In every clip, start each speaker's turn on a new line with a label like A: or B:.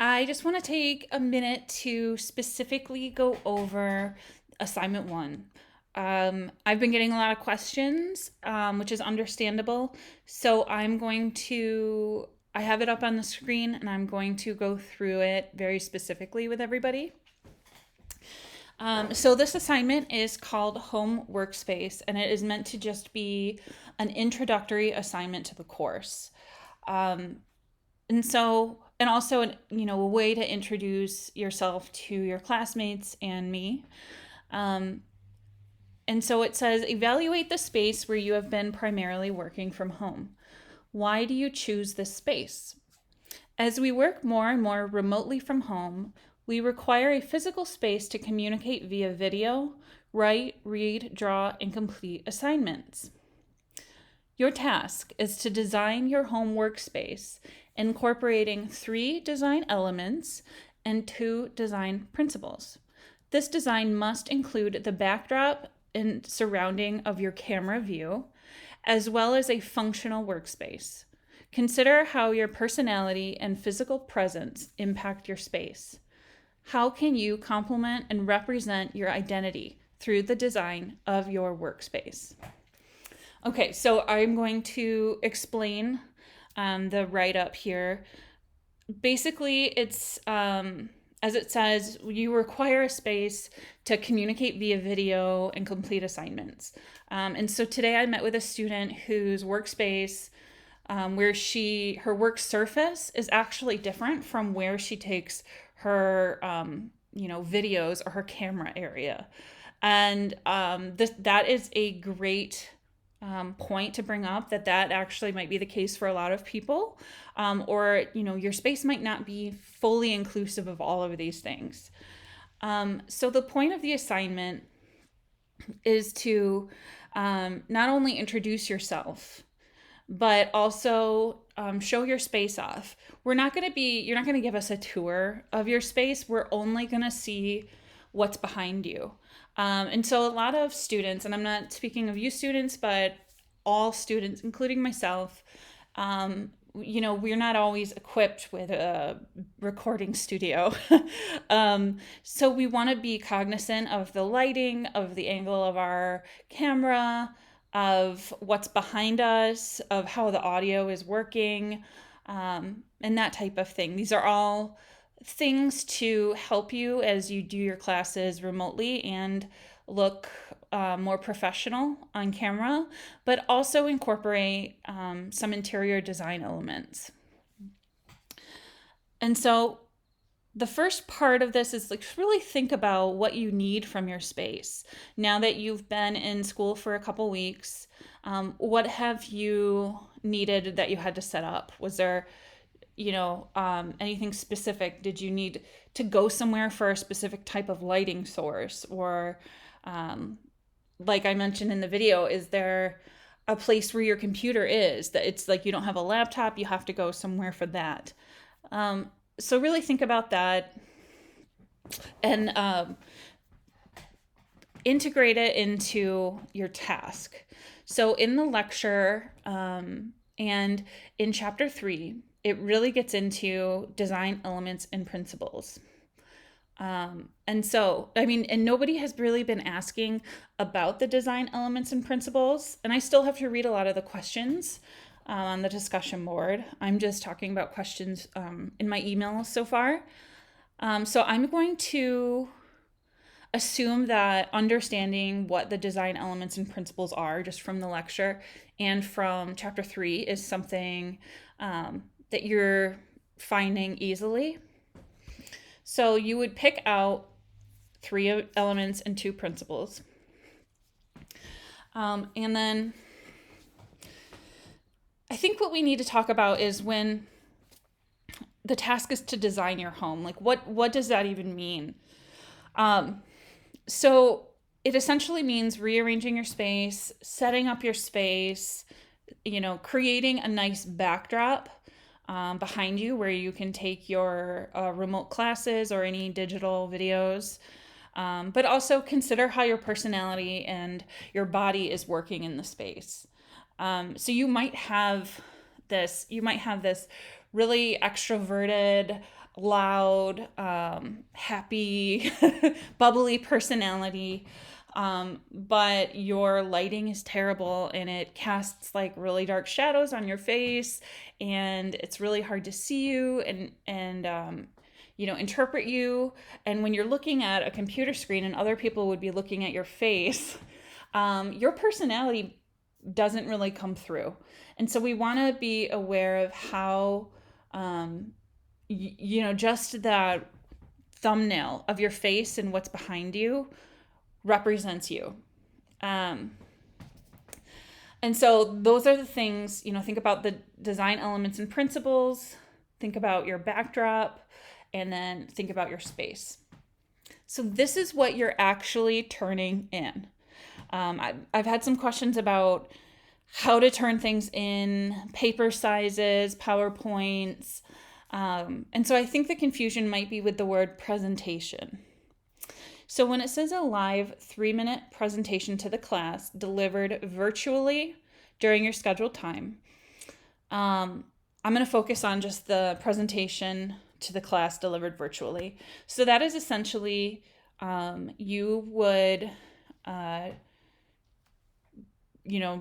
A: I just want to take a minute to specifically go over assignment one. I've been getting a lot of questions, which is understandable. So I have it up on the screen and I'm going to go through it very specifically with everybody. So this assignment is called Home Workspace, and it is meant to just be an introductory assignment to the course. And also, a way to introduce yourself to your classmates and me. And so it says, evaluate the space where you have been primarily working from home. Why do you choose this space? As we work more and more remotely from home, we require a physical space to communicate via video, write, read, draw, and complete assignments. Your task is to design your home workspace, incorporating 3 design elements and 2 design principles. This design must include the backdrop and surrounding of your camera view, as well as a functional workspace. Consider how your personality and physical presence impact your space. How can you complement and represent your identity through the design of your workspace? Okay, so I'm going to explain the write-up here. Basically, it's, as it says, you require a space to communicate via video and complete assignments. And so today I met with a student whose workspace, her work surface is actually different from where she takes her, videos or her camera area. And that is a great point to bring up, that actually might be the case for a lot of people, or your space might not be fully inclusive of all of these things. So the point of the assignment is to not only introduce yourself, but also show your space off. You're not going to give us a tour of your space. We're only going to see what's behind you. And so a lot of students, and I'm not speaking of you students, but all students, including myself, we're not always equipped with a recording studio. So we want to be cognizant of the lighting, of the angle of our camera, of what's behind us, of how the audio is working, and that type of thing. These are all things to help you as you do your classes remotely and look more professional on camera, but also incorporate some interior design elements. And so the first part of this is really think about what you need from your space. Now that you've been in school for a couple weeks, what have you needed that you had to set up? Was there anything specific? Did you need to go somewhere for a specific type of lighting source? Or like I mentioned in the video, is there a place where your computer is, that it's like you don't have a laptop, you have to go somewhere for that? So really think about that and integrate it into your task. So in the lecture and in chapter 3, it really gets into design elements and principles. And nobody has really been asking about the design elements and principles. And I still have to read a lot of the questions on the discussion board. I'm just talking about questions in my emails so far. So I'm going to assume that understanding what the design elements and principles are just from the lecture and from chapter 3 is something that you're finding easily. So you would pick out 3 elements and 2 principles. And then I think what we need to talk about is when the task is to design your home. Like what does that even mean? So it essentially means rearranging your space, setting up your space, creating a nice backdrop behind you where you can take your remote classes or any digital videos. But also consider how your personality and your body is working in the space. So you might have this really extroverted, loud, happy, bubbly personality. But your lighting is terrible and it casts like really dark shadows on your face, and it's really hard to see you and interpret you. And when you're looking at a computer screen and other people would be looking at your face, your personality doesn't really come through. And so we want to be aware of how, just that thumbnail of your face and what's behind you represents you. And so those are the things, think about the design elements and principles, think about your backdrop, and then think about your space. So this is what you're actually turning in. I've had some questions about how to turn things in, paper sizes, PowerPoints. And so I think the confusion might be with the word presentation. So when it says a live 3-minute presentation to the class delivered virtually during your scheduled time, I'm going to focus on just the presentation to the class delivered virtually. So that is essentially you would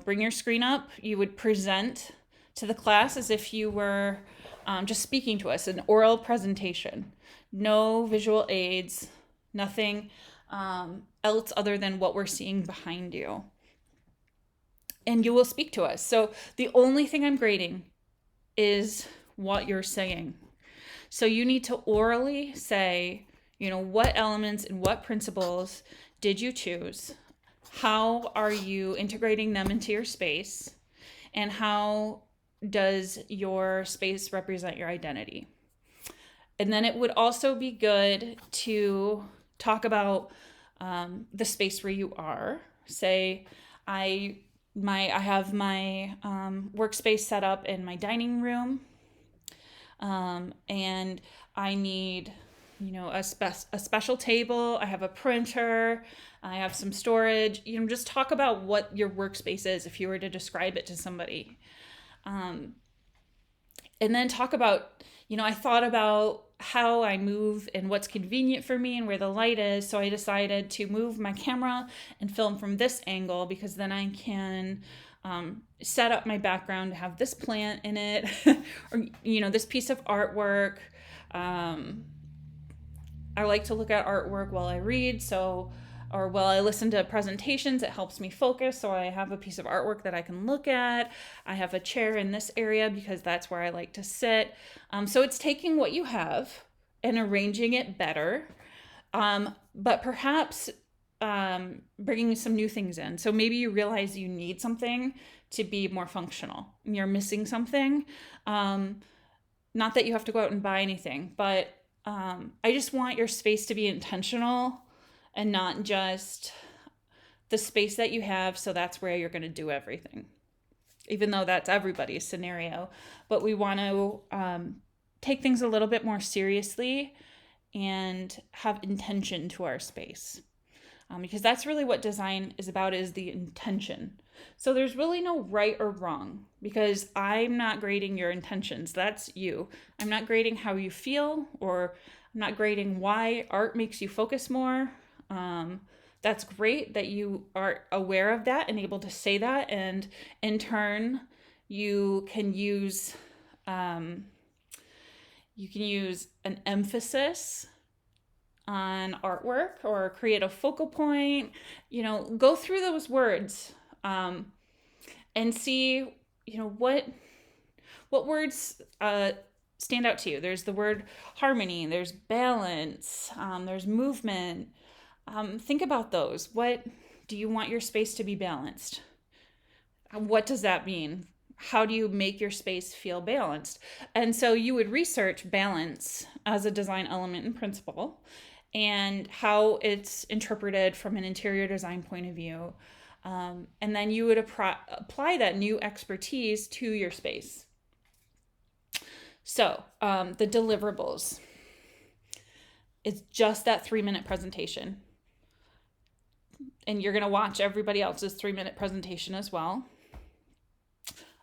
A: bring your screen up, you would present to the class as if you were just speaking to us, an oral presentation. No visual aids, nothing else other than what we're seeing behind you. And you will speak to us. So the only thing I'm grading is what you're saying. So you need to orally say, what elements and what principles did you choose? How are you integrating them into your space? And how does your space represent your identity? And then it would also be good to talk about the space where you are. Say, I have my workspace set up in my dining room, and I need a special table. I have a printer. I have some storage. Just talk about what your workspace is if you were to describe it to somebody. And then talk about, I thought about how I move and what's convenient for me and where the light is. So I decided to move my camera and film from this angle because then I can set up my background to have this plant in it or, this piece of artwork. I like to look at artwork while I read, or while I listen to presentations. It helps me focus, so I have a piece of artwork that I can look at. I have a chair in this area because that's where I like to sit. So it's taking what you have and arranging it better, but perhaps bringing some new things in. So maybe you realize you need something to be more functional and you're missing something. Not that you have to go out and buy anything, but I just want your space to be intentional and not just the space that you have, so that's where you're going to do everything, even though that's everybody's scenario. But we want to take things a little bit more seriously and have intention to our space, because that's really what design is about, is the intention. So there's really no right or wrong, because I'm not grading your intentions. That's you. I'm not grading how you feel, or I'm not grading why art makes you focus more. That's great that you are aware of that and able to say that, and in turn you can use an emphasis on artwork or create a focal point. Go through those words and see what words stand out to you. There's the word harmony, there's balance, there's movement. Think about those. What do you want your space to be balanced? What does that mean? How do you make your space feel balanced? And so you would research balance as a design element and principle, and how it's interpreted from an interior design point of view. And then you would apply that new expertise to your space. So the deliverables. It's just that 3-minute presentation. And you're going to watch everybody else's 3-minute presentation as well.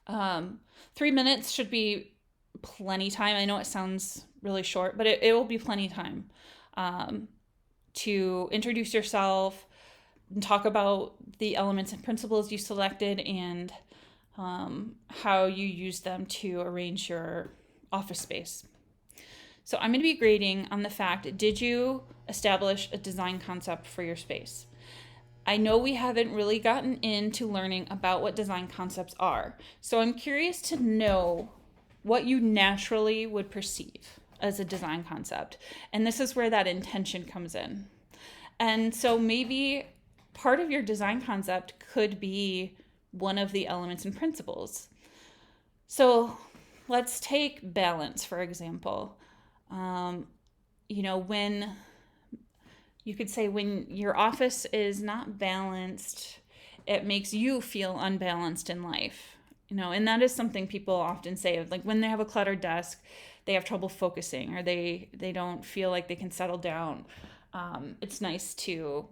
A: 3 minutes should be plenty time. I know it sounds really short, but it will be plenty of time to introduce yourself and talk about the elements and principles you selected and how you use them to arrange your office space. So I'm going to be grading on the fact, did you establish a design concept for your space? I know we haven't really gotten into learning about what design concepts are. So I'm curious to know what you naturally would perceive as a design concept. And this is where that intention comes in. And so maybe part of your design concept could be one of the elements and principles. So let's take balance, for example. When you could say when your office is not balanced, it makes you feel unbalanced in life. And that is something people often say, like when they have a cluttered desk, they have trouble focusing, or they don't feel like they can settle down. It's nice to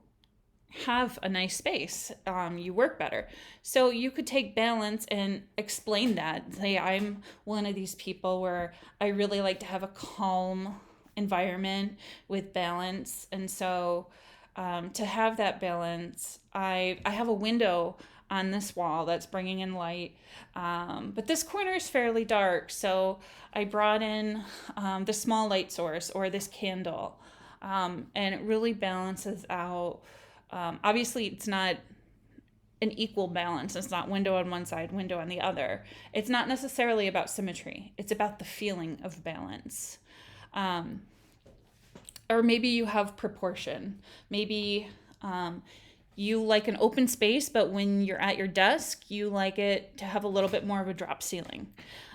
A: have a nice space. You work better. So you could take balance and explain that. Say, I'm one of these people where I really like to have a calm environment with balance. And so to have that balance, I have a window on this wall that's bringing in light. But this corner is fairly dark. So I brought in the small light source or this candle. And it really balances out. Obviously, it's not an equal balance. It's not window on one side, window on the other. It's not necessarily about symmetry. It's about the feeling of balance. Or maybe you have proportion. Maybe you like an open space, but when you're at your desk, you like it to have a little bit more of a drop ceiling.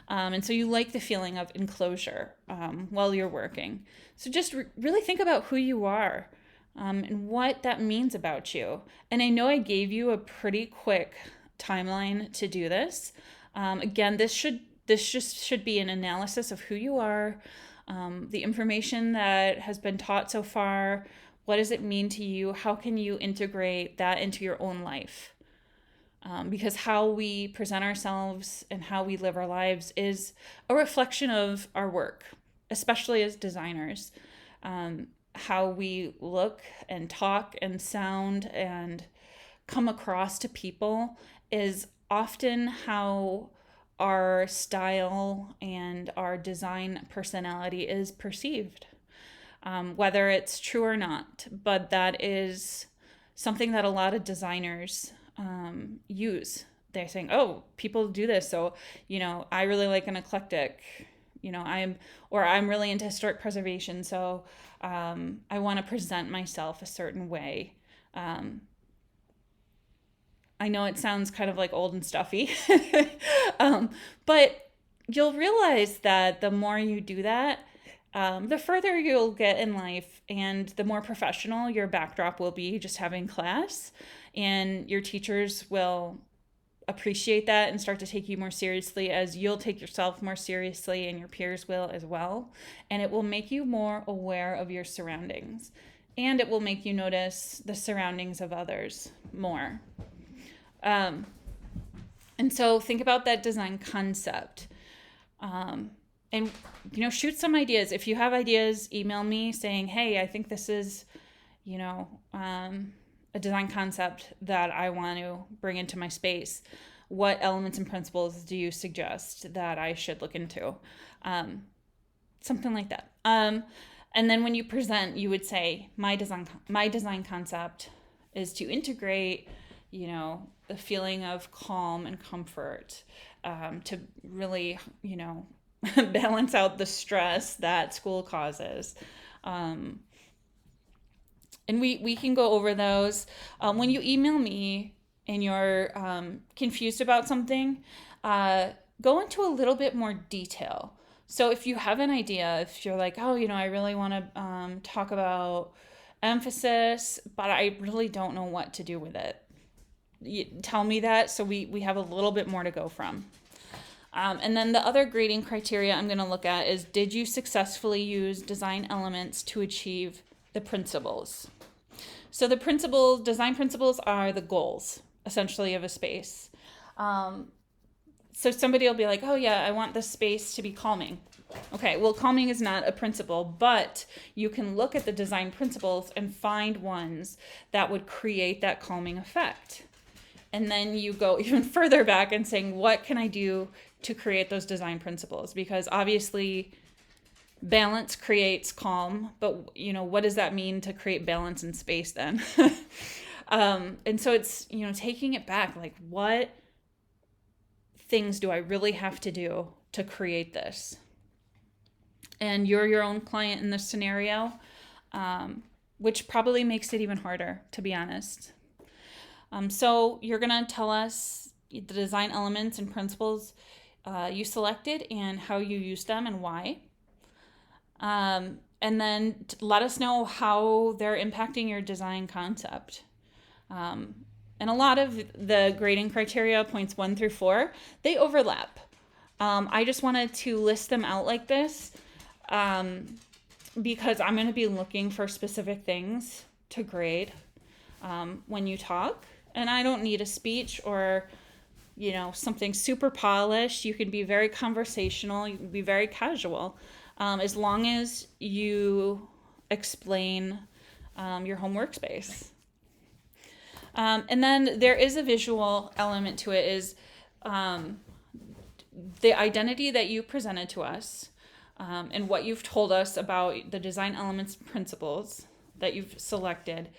A: And so you like the feeling of enclosure while you're working. So just really think about who you are and what that means about you. And I know I gave you a pretty quick timeline to do this. Again, this just should be an analysis of who you are, the information that has been taught so far. What does it mean to you? How can you integrate that into your own life? Because how we present ourselves and how we live our lives is a reflection of our work, especially as designers. How we look and talk and sound and come across to people is often how our style and our design personality is perceived, whether it's true or not. But that is something that a lot of designers use. They're saying, oh, people do this. So, I really like an eclectic, I'm really into historic preservation. So I want to present myself a certain way. I know it sounds kind of like old and stuffy, but you'll realize that the more you do that, the further you'll get in life and the more professional your backdrop will be just having class, and your teachers will appreciate that and start to take you more seriously as you'll take yourself more seriously, and your peers will as well. And it will make you more aware of your surroundings, and it will make you notice the surroundings of others more. And so think about that design concept. And, shoot some ideas. If you have ideas, email me saying, hey, I think this is, a design concept that I want to bring into my space. What elements and principles do you suggest that I should look into? Something like that. And then when you present, you would say, my design concept is to integrate, the feeling of calm and comfort, to really, balance out the stress that school causes. And we can go over those. When you email me and you're confused about something, go into a little bit more detail. So if you have an idea, if you're like, oh, I really want to talk about emphasis, but I really don't know what to do with it, tell me that so we have a little bit more to go from. And then the other grading criteria I'm going to look at is, did you successfully use design elements to achieve the principles? So the design principles are the goals, essentially, of a space. So somebody will be like, oh yeah, I want this space to be calming. Okay, well, calming is not a principle, but you can look at the design principles and find ones that would create that calming effect. And then you go even further back and saying, what can I do to create those design principles? Because obviously balance creates calm, but what does that mean to create balance in space then? And so it's, taking it back, like what things do I really have to do to create this? And you're your own client in this scenario, which probably makes it even harder, to be honest. So you're going to tell us the design elements and principles you selected and how you used them and why. And then let us know how they're impacting your design concept. And a lot of the grading criteria, points 1 through 4, they overlap. I just wanted to list them out like this because I'm going to be looking for specific things to grade when you talk. And I don't need a speech or, something super polished. You can be very conversational. You can be very casual. As long as you explain your home workspace. And then there is a visual element to it, is the identity that you presented to us and what you've told us about the design elements and principles that you've selected.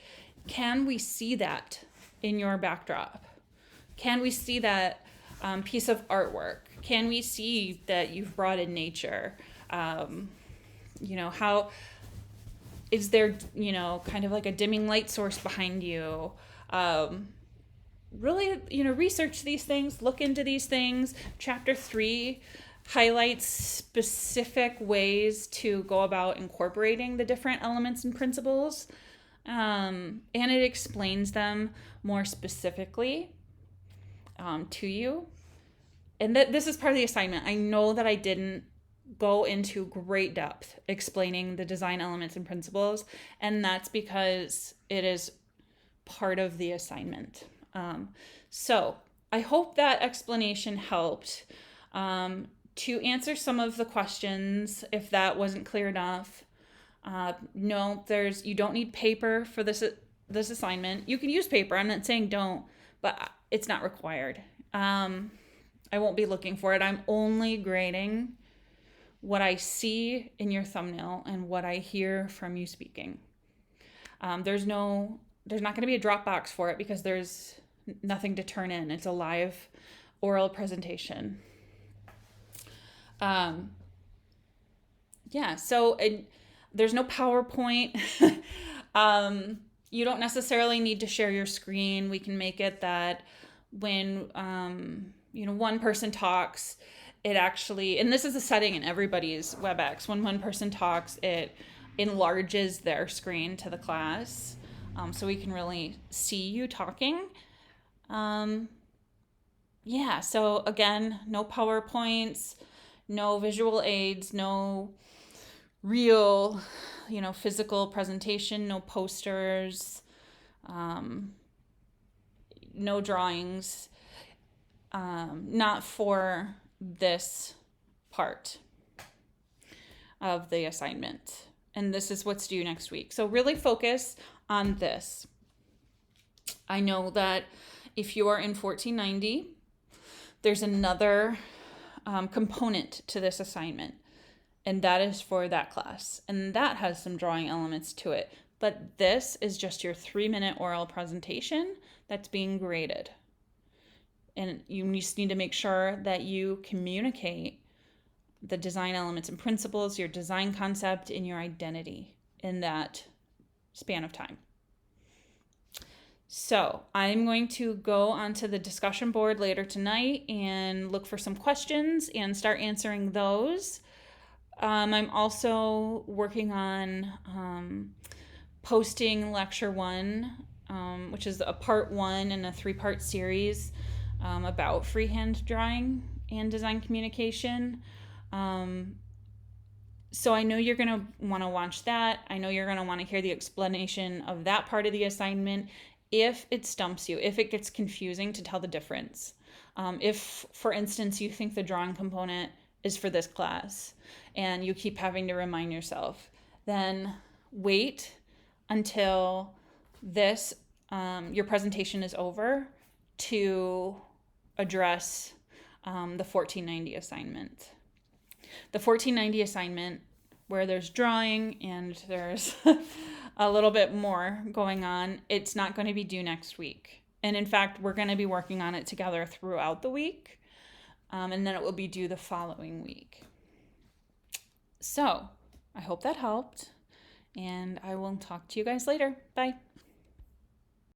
A: Can we see that in your backdrop? Can we see that piece of artwork? Can we see that you've brought in nature? How is there, kind of like a dimming light source behind you? Really, research these things, look into these things. Chapter 3 highlights specific ways to go about incorporating the different elements and principles. And it explains them more specifically to you. And this is part of the assignment. I know that I didn't go into great depth explaining the design elements and principles, and that's because it is part of the assignment. So I hope that explanation helped to answer some of the questions if that wasn't clear enough. No, you don't need paper for this assignment. You can use paper. I'm not saying don't, but it's not required. I won't be looking for it. I'm only grading what I see in your thumbnail and what I hear from you speaking. There's not going to be a Dropbox for it because there's nothing to turn in. It's a live oral presentation. So there's no PowerPoint. You don't necessarily need to share your screen. We can make it that when, one person talks, it actually, and this is a setting in everybody's WebEx, when one person talks, it enlarges their screen to the class. So we can really see you talking. So again, no PowerPoints, no visual aids, no real, physical presentation, no posters, no drawings, not for this part of the assignment. And this is what's due next week. So really focus on this. I know that if you are in 1490, there's another component to this assignment, and that is for that class. And that has some drawing elements to it. But this is just your 3-minute oral presentation that's being graded. And you just need to make sure that you communicate the design elements and principles, your design concept, and your identity in that span of time. So I'm going to go onto the discussion board later tonight and look for some questions and start answering those. I'm also working on posting lecture 1, which is a part 1 in a 3-part series about freehand drawing and design communication. So I know you're going to want to watch that. I know you're going to want to hear the explanation of that part of the assignment. If it stumps you, if it gets confusing, to tell the difference. If, for instance, you think the drawing component is for this class and you keep having to remind yourself, then wait until this your presentation is over to address the 1490 assignment. The 1490 assignment, where there's drawing and there's a little bit more going on, it's not going to be due next week. And in fact, we're going to be working on it together throughout the week. And then it will be due the following week. So I hope that helped. And I will talk to you guys later. Bye.